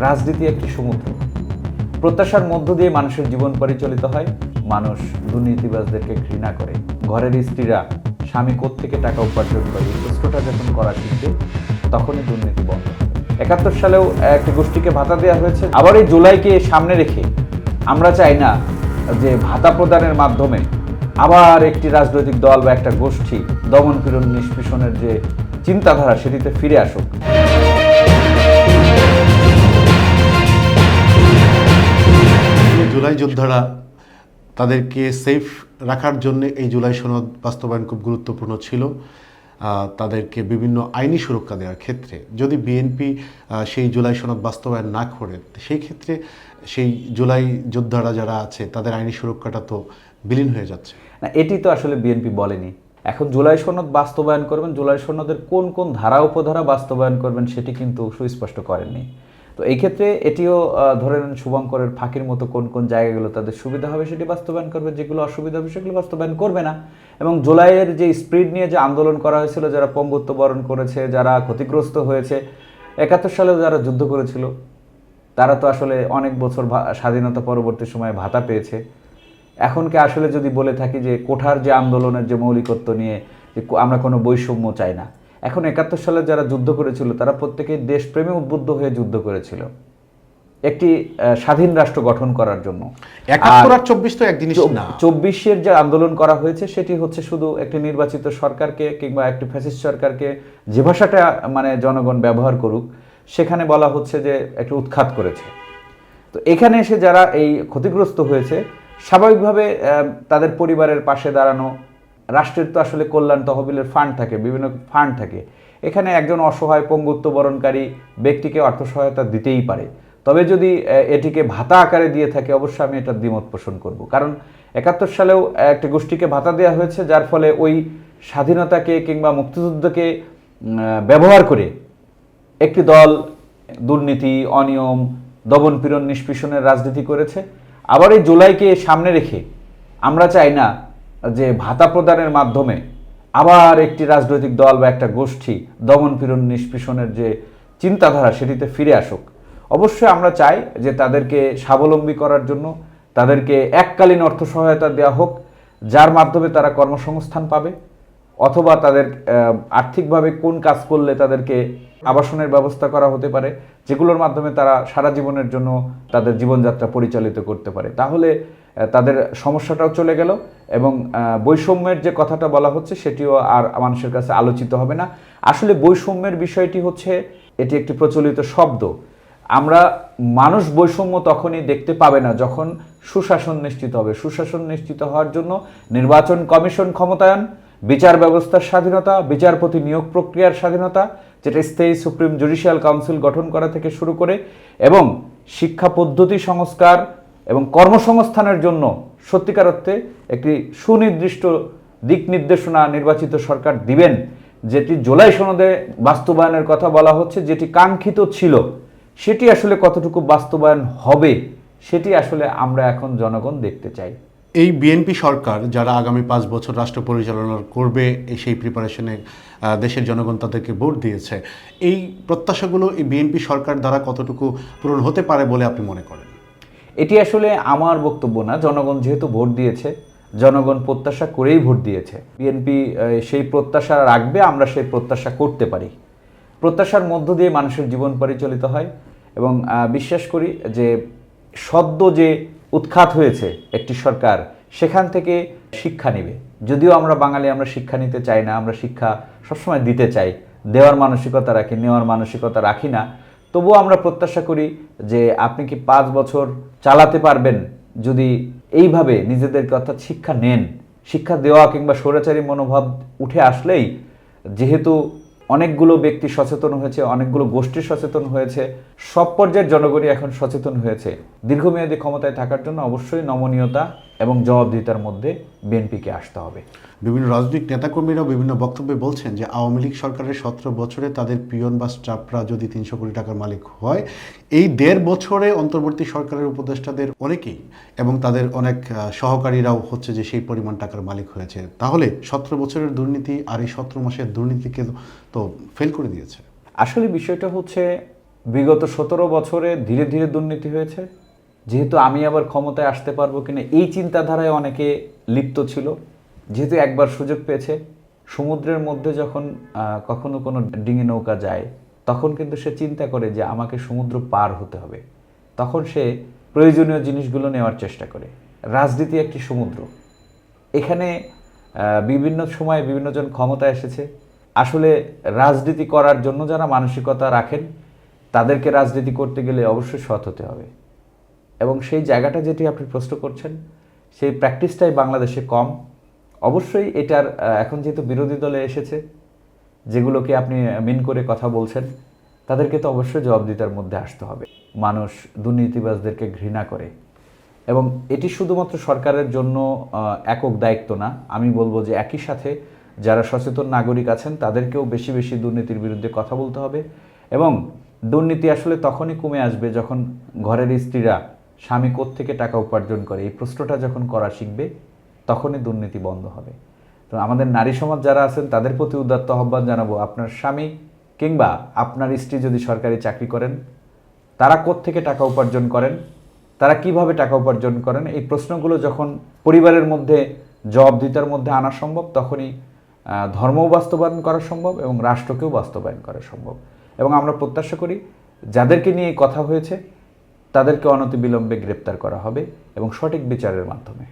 রাজনীতি একটি সমুদ্র। প্রত্যাশার মধ্য দিয়ে মানুষের জীবন পরিচালিত হয়। মানুষ দুর্নীতিবাজদেরকে ঘৃণা করে। ঘরের স্ত্রীরা স্বামী কোত্থেকে টাকা উপার্জন করে এই প্রশ্নটা যখন করা শিখবে তখনই দুর্নীতি বন্ধ হবে। ৭১ সালেও একটি গোষ্ঠীকে ভাতা দেওয়া হয়েছে। আবার এই জুলাইকে সামনে রেখে আমরা চাই না যে ভাতা প্রদানের মাধ্যমে আবার একটি রাজনৈতিক দল বা একটা গোষ্ঠী দমনপীড়ন নিষ্পেষণের যে চিন্তাধারা সেটিতে ফিরে আসুক। জুলাই যোদ্ধারা তাদেরকে সেফ রাখার জন্য এই জুলাই সনদ বাস্তবায়ন খুব গুরুত্বপূর্ণ ছিল। তাদেরকে বিভিন্ন আইনি সুরক্ষা দেওয়ার ক্ষেত্রে যদি বিএনপি সেই জুলাই সনদ বাস্তবায়ন না করে সেই ক্ষেত্রে সেই জুলাই যোদ্ধারা যারা আছে তাদের আইনি সুরক্ষাটা তো বিলীন হয়ে যাচ্ছে না। এটি তো আসলে বিএনপি বলেনি। এখন জুলাই সনদ বাস্তবায়ন করবেন, জুলাই সনদের কোন কোন ধারা উপধারা বাস্তবায়ন করবেন সেটি কিন্তু সুস্পষ্ট করেননি। তো এই ক্ষেত্রে এটিও ধরে নেন শুভঙ্করের ফাঁকির মতো কোন কোন জায়গাগুলো তাদের সুবিধা হবে সেটি বাস্তবায়ন করবে, যেগুলো অসুবিধা হবে সেগুলো বাস্তবায়ন করবে না। এবং জুলাইয়ের যে স্পিড নিয়ে যে আন্দোলন করা হয়েছিল, যারা পঙ্গুত্ব বরণ করেছে, যারা ক্ষতিগ্রস্ত হয়েছে, ৭১ সালেও যারা যুদ্ধ করেছিল তারা তো আসলে অনেক বছর স্বাধীনতা পরবর্তী সময়ে ভাতা পেয়েছে। এখনকে আসলে যদি বলে থাকি যে কোঠার যে আন্দোলনের যে মৌলিকত্ব নিয়ে যে আমরা কোনো বৈষম্য চাই না, এখন ৭১ সালে যারা যুদ্ধ করেছিল তারা প্রত্যেকেই দেশপ্রেমে উদ্বুদ্ধ হয়ে যুদ্ধ করেছিল একটি স্বাধীন রাষ্ট্র গঠন করার জন্য। ৭১ আর ২৪ তো এক জিনিস না। ২৪-এর যে আন্দোলন করা হয়েছে সেটি হচ্ছে শুধু একটি নির্বাচিত সরকারকে কিংবা একটি ফ্যাসিস্ট সরকারকে যে ভাষাটা মানে জনগণ ব্যবহার করুক সেখানে বলা হচ্ছে যে একটু উৎখাত করেছে। তো এখানে এসে যারা এই ক্ষতিগ্রস্ত হয়েছে স্বাভাবিকভাবে তাদের পরিবারের পাশে দাঁড়ানো, রাষ্ট্রের তো আসলে কল্যাণ তহবিলের ফান্ড থাকে, বিভিন্ন ফান্ড থাকে, এখানে একজন অসহায় পঙ্গুত্ব বরণকারী ব্যক্তিকে অর্থ সহায়তা দিতেই পারে। তবে যদি এটিকে ভাতা আকারে দিয়ে থাকে অবশ্যই আমি এটার দ্বিমত পোষণ করব। কারণ ৭১ সালেও একটি গোষ্ঠীকে ভাতা দেওয়া হয়েছে যার ফলে ওই স্বাধীনতাকে কিংবা মুক্তিযুদ্ধকে ব্যবহার করে একটি দল দুর্নীতি, অনিয়ম, দমনপীড়ন নিষ্পেষণের রাজনীতি করেছে। আবার এই জুলাইকে সামনে রেখে আমরা চাই না যে ভাতা প্রদানের মাধ্যমে আবার একটি রাজনৈতিক দল বা একটা গোষ্ঠী দমনপীড়ন নিষ্পেষণের যে চিন্তাধারা সেটিতে ফিরে আসুক। অবশ্যই আমরা চাই যে তাদেরকে স্বাবলম্বী করার জন্য তাদেরকে এককালীন অর্থ সহায়তা দেওয়া হোক, যার মাধ্যমে তারা কর্মসংস্থান পাবে, অথবা তাদের আর্থিকভাবে কোন কাজ করলে তাদেরকে আবাসনের ব্যবস্থা করা হতে পারে, যেগুলোর মাধ্যমে তারা সারা জীবনের জন্য তাদের জীবনযাত্রা পরিচালিত করতে পারে। তাহলে তাদের সমস্যাটাও চলে গেল এবং বৈষম্যের যে কথাটা বলা হচ্ছে সেটিও আর মানুষের কাছে আলোচিত হবে না। আসলে বৈষম্যের বিষয়টি হচ্ছে এটি একটি প্রচলিত শব্দ। আমরা মানুষ বৈষম্য তখনই দেখতে পাবে না যখন সুশাসন নিশ্চিত হবে। সুশাসন নিশ্চিত হওয়ার জন্য নির্বাচন কমিশন ক্ষমতায়ন, বিচার ব্যবস্থার স্বাধীনতা, বিচারপতি নিয়োগ প্রক্রিয়ার স্বাধীনতা, যেটা স্থায়ী সুপ্রিম জুডিশিয়াল কাউন্সিল গঠন করা থেকে শুরু করে, এবং শিক্ষা পদ্ধতি সংস্কার এবং কর্মসংস্থানের জন্য সত্যিকার অর্থে একটি সুনির্দিষ্ট দিক নির্দেশনা নির্বাচিত সরকার দিবেন, যেটি জুলাই সনদে বাস্তবায়নের কথা বলা হচ্ছে, যেটি কাঙ্ক্ষিত ছিল, সেটি আসলে কতটুকু বাস্তবায়ন হবে সেটি আসলে আমরা এখন জনগণ দেখতে চাই। এই বিএনপি সরকার যারা আগামী 5 বছর রাষ্ট্র পরিচালনা করবে সেই প্রিপারেশনে দেশের জনগণ তাদেরকে ভোট দিয়েছে, এই প্রত্যাশাগুলো এই বিএনপি সরকার দ্বারা কতটুকু পূরণ হতে পারে বলে আপনি মনে করেন? এটি আসলে আমার বক্তব্য না। জনগণ যেহেতু ভোট দিয়েছে, জনগণ প্রত্যাশা করেই ভোট দিয়েছে। বিএনপি সেই প্রত্যাশা রাখবে, আমরা সেই প্রত্যাশা করতে পারি। প্রত্যাশার মধ্য দিয়ে মানুষের জীবন পরিচালিত হয় এবং বিশ্বাস করি যে সদ্য যে উৎখাত হয়েছে একটি সরকার সেখান থেকে শিক্ষা নেবে। যদিও আমরা বাঙালি, আমরা শিক্ষা নিতে চাই না, আমরা শিক্ষা সবসময় দিতে চাই, দেওয়ার মানসিকতা রাখি, নেওয়ার মানসিকতা রাখি না। তবুও আমরা প্রত্যাশা করি যে আপনি কি 5 বছর চালাতে পারবেন যদি এইভাবে নিজেদেরকে অর্থাৎ শিক্ষা নেন। শিক্ষা দেওয়া কিংবা স্বৈরাচারী মনোভাব উঠে আসলেই, যেহেতু অনেকগুলো ব্যক্তি সচেতন হয়েছে, অনেকগুলো গোষ্ঠী সচেতন হয়েছে, সব পর্যায়ের জনগণই এখন সচেতন হয়েছে, দীর্ঘমেয়াদী ক্ষমতায় থাকার জন্য অবশ্যই নমনীয়তা এবং জবাবদিহিতার মধ্যে বিএনপিকে আসতে হবে। বিভিন্ন রাজনৈতিক নেতাকর্মীরাও বিভিন্ন বক্তব্যে বলছেন যে আওয়ামী লীগ সরকারের 17 বছরে তাদের পিয়ন বা স্টাফরা যদি 300 কোটি টাকার মালিক হয়, এই 1.5 বছরে অন্তর্বর্তী সরকারের উপদেষ্টাদের অনেকেই এবং তাদের অনেক সহকারীরাও হচ্ছে যে সেই পরিমাণ টাকার মালিক হয়েছে। তাহলে 17 বছরের দুর্নীতি আর এই 17 মাসের দুর্নীতিকে তো ফেল করে দিয়েছে। আসলে বিষয়টা হচ্ছে বিগত 17 বছরে ধীরে ধীরে দুর্নীতি হয়েছে। যেহেতু আমি আবার ক্ষমতায় আসতে পারবো কিনা এই চিন্তাধারায় অনেকে লিপ্ত ছিল। যেহেতু একবার সুযোগ পেয়েছে, সমুদ্রের মধ্যে যখন কখনো কোনো ডিঙি নৌকা যায়, তখন কিন্তু সে চিন্তা করে যে আমাকে সমুদ্র পার হতে হবে। তখন সে প্রয়োজনীয় জিনিসগুলো নেওয়ার চেষ্টা করে। রাজনীতি একটি সমুদ্র। এখানে বিভিন্ন সময়ে বিভিন্নজন ক্ষমতায় এসেছে। আসলে রাজনীতি করার জন্য যারা মানসিকতা রাখেন, তাদেরকে রাজনীতি করতে গেলে অবশ্যই সৎ হতে হবে। এবং সেই জায়গাটা যেটি আপনি প্রশ্ন করছেন, সেই প্র্যাকটিসটাই বাংলাদেশে কম। অবশ্যই এটার এখন যেহেতু বিরোধী দলে এসেছে, যেগুলোকে আপনি মিন করে কথা বলছেন, তাদেরকে তো অবশ্যই জবাবদিহিতার মধ্যে আসতে হবে। মানুষ দুর্নীতিবাজদেরকে ঘৃণা করে, এবং এটি শুধুমাত্র সরকারের জন্য একক দায়িত্ব না। আমি বলবো যে একই সাথে যারা সচেতন নাগরিক আছেন, তাদেরকেও বেশি বেশি দুর্নীতির বিরুদ্ধে কথা বলতে হবে। এবং দুর্নীতি আসলে তখনই কমে আসবে যখন ঘরের স্ত্রীরা স্বামী কোত্থেকে টাকা উপার্জন করে এই প্রশ্নটা যখন করা শিখবে, তখনই দুর্নীতি বন্ধ হবে। তো আমাদের নারী সমাজ যারা আছেন, তাদের প্রতি উদাত্ত আহ্বান জানাবো, আপনার স্বামী কিংবা আপনার স্ত্রী যদি সরকারি চাকরি করেন, তারা কোত্থেকে টাকা উপার্জন করেন, তারা কিভাবে টাকা উপার্জন করেন, এই প্রশ্নগুলো যখন পরিবারের মধ্যে জবাবদিহিতার মধ্যে আনা সম্ভব, তখনই ধর্মও বাস্তবায়ন করা সম্ভব এবং রাষ্ট্রকেও বাস্তবায়ন করা সম্ভব। এবং আমরা প্রত্যাশা করি যাদেরকে নিয়ে কথা হয়েছে, তাদেরকে অনতিবিলম্বে গ্রেপ্তার করা হবে এবং সঠিক বিচারের মাধ্যমে।